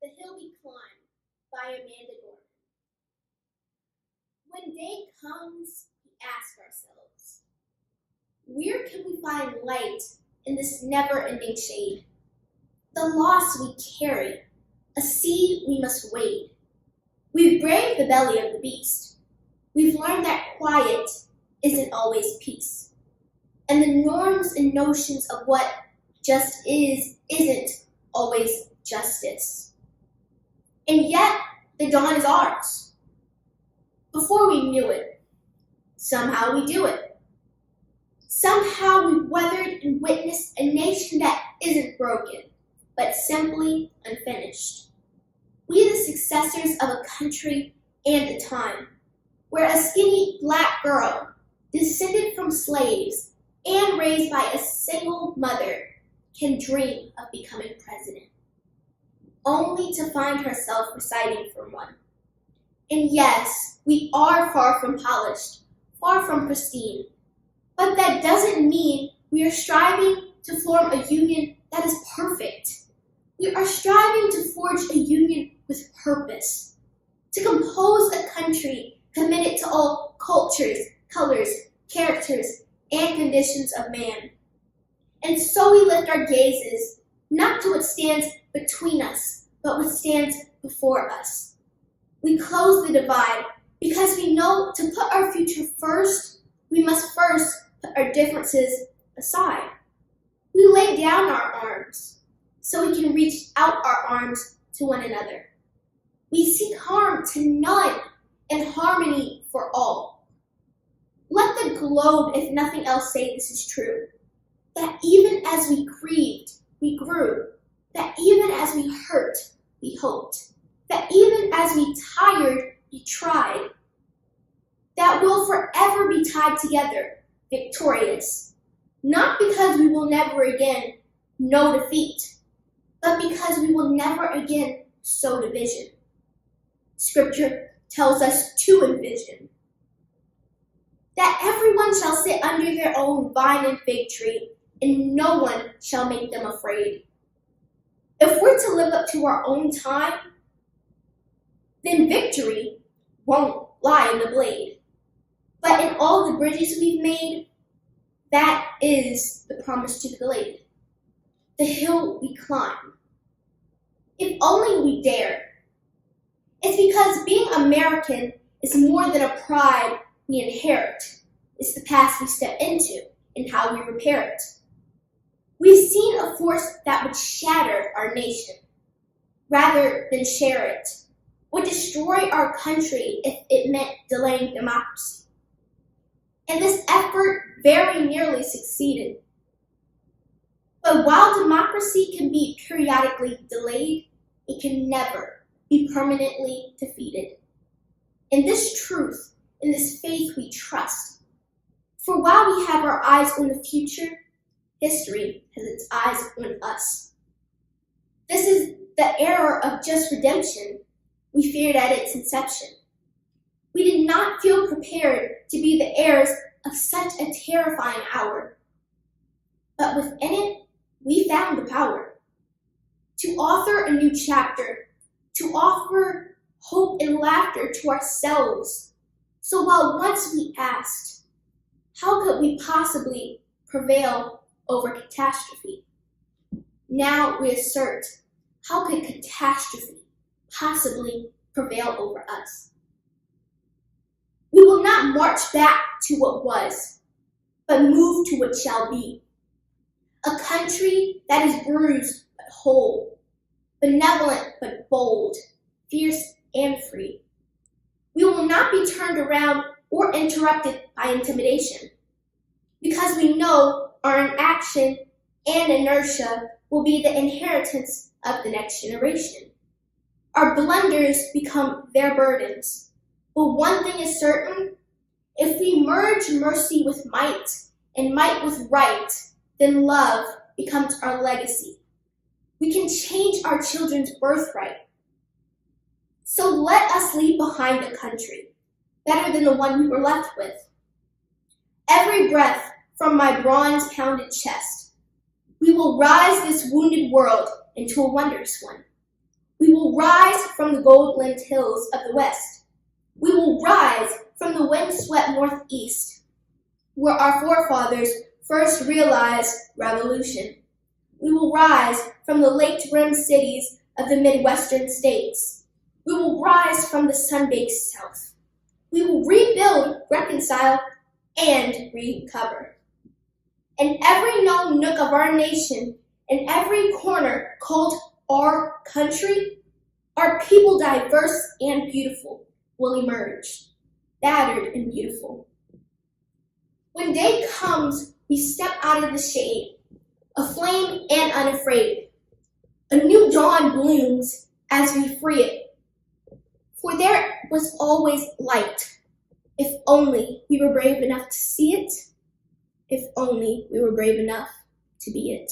The Hill We Climb by Amanda Gorman. When day comes, we ask ourselves, where can we find light in this never-ending shade? The loss we carry, a sea we must wade. We've braved the belly of the beast. We've learned that quiet isn't always peace. And the norms and notions of what just isn't always justice. And yet, the dawn is ours. Before we knew it, somehow we do it. Somehow we weathered and witnessed a nation that isn't broken, but simply unfinished. We are the successors of a country and a time, where a skinny black girl, descended from slaves and raised by a single mother, can dream of becoming president, only to find herself reciting from one. And yes, we are far from polished, far from pristine, but that doesn't mean we are striving to form a union that is perfect. We are striving to forge a union with purpose, to compose a country committed to all cultures, colors, characters, and conditions of man. And so we lift our gazes, not to what stands between us, but what stands before us. We close the divide because we know to put our future first, we must first put our differences aside. We lay down our arms so we can reach out our arms to one another. We seek harm to none and harmony for all. Let the globe, if nothing else, say this is true. That even as we grieved, we grew. That even as we hurt, we hoped. That even as we tired, we tried. That we'll forever be tied together, victorious. Not because we will never again know defeat, but because we will never again sow division. Scripture tells us to envision that everyone shall sit under their own vine and fig tree, and no one shall make them afraid. If we're to live up to our own time, then victory won't lie in the blade. But in all the bridges we've made, that is the promise to the glade. The hill we climb. If only we dare. It's because being American is more than a pride we inherit. It's the past we step into and how we repair it. We've seen a force that would shatter our nation rather than share it, would destroy our country if it meant delaying democracy. And this effort very nearly succeeded. But while democracy can be periodically delayed, it can never be permanently defeated. In this truth, in this faith we trust. For while we have our eyes on the future, history has its eyes on us. This is the era of just redemption we feared at its inception. We did not feel prepared to be the heirs of such a terrifying hour. But within it, we found the power to author a new chapter, to offer hope and laughter to ourselves. So while once we asked, how could we possibly prevail over catastrophe? Now we assert, how could catastrophe possibly prevail over us? We will not march back to what was, but move to what shall be. A country that is bruised but whole, benevolent but bold, fierce and free. We will not be turned around or interrupted by intimidation, because we know our inaction and inertia will be the inheritance of the next generation. Our blunders become their burdens. But one thing is certain, if we merge mercy with might and might with right, then love becomes our legacy. We can change our children's birthright. So let us leave behind a country better than the one we were left with. Every breath from my bronze-pounded chest, we will rise this wounded world into a wondrous one. We will rise from the gold-limbed hills of the west. We will rise from the wind-swept northeast, where our forefathers first realized revolution. We will rise from the lake-rimmed cities of the Midwestern states. We will rise from the sun-baked south. We will rebuild, reconcile, and recover. In every known nook of our nation, in every corner called our country, our people, diverse and beautiful, will emerge, battered and beautiful. When day comes, we step out of the shade, aflame and unafraid. A new dawn blooms as we free it. For there was always light, if only we were brave enough to see it, if only we were brave enough to be it.